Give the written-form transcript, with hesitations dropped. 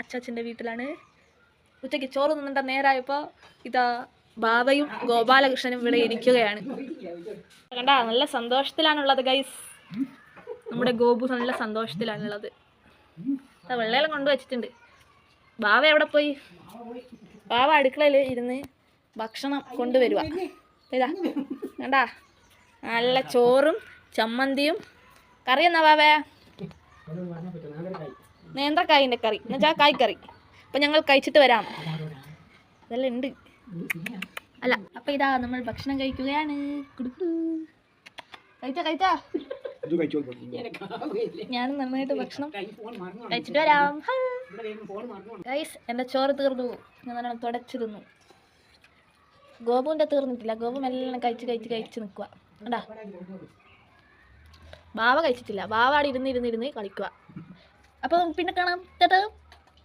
അച്ചാച്ചൻ്റെ വീട്ടിലാണ്. ഉച്ചയ്ക്ക് ചോറ് നിന്നിട്ട് നേരായപ്പോൾ ഇതാ ബാബയും ഗോപാലകൃഷ്ണനും ഇവിടെ ഇരിക്കുകയാണ്. കണ്ടാ നല്ല സന്തോഷത്തിലാണുള്ളത് ഗൈസ്. നമ്മുടെ ഗോപു നല്ല സന്തോഷത്തിലാണുള്ളത്. വെള്ളയെല്ലാം കൊണ്ടുവച്ചിട്ടുണ്ട്. ബാവ എവിടെ പോയി? ബാവ അടുക്കളയിൽ ഇരുന്ന് ഭക്ഷണം കൊണ്ടുവരുക. ഇതാ കണ്ടാ നല്ല ചോറും ചമ്മന്തിയും കറി. എന്നാ ബാവേ? നേന്ത്രക്കായിൻ്റെ കറി എന്നുവെച്ചാൽ കായ്ക്കറി. അപ്പം ഞങ്ങൾ കഴിച്ചിട്ട് വരാം. ഇതെല്ലാം ഉണ്ട് അല്ല. അപ്പം ഇതാ നമ്മൾ ഭക്ഷണം കഴിക്കുകയാണ്. കഴിച്ചാ ഞാൻ നന്നായിട്ട് ഭക്ഷണം കഴിച്ചിട്ട് വരാം. ഗൈസ്, എൻ്റെ ചോറ് തീർന്നു. ഞാൻ നല്ലോണം തുടച്ച് തിന്നു. ഗോപുവിൻ്റെ തീർന്നിട്ടില്ല. ഗോപു എല്ലാം കഴിച്ച് നിൽക്കുക. കണ്ടാ ബാവ കഴിച്ചിട്ടില്ല. ബാവ അവിടെ ഇരുന്ന് കളിക്കുക. അപ്പം പിന്നെ കാണാം.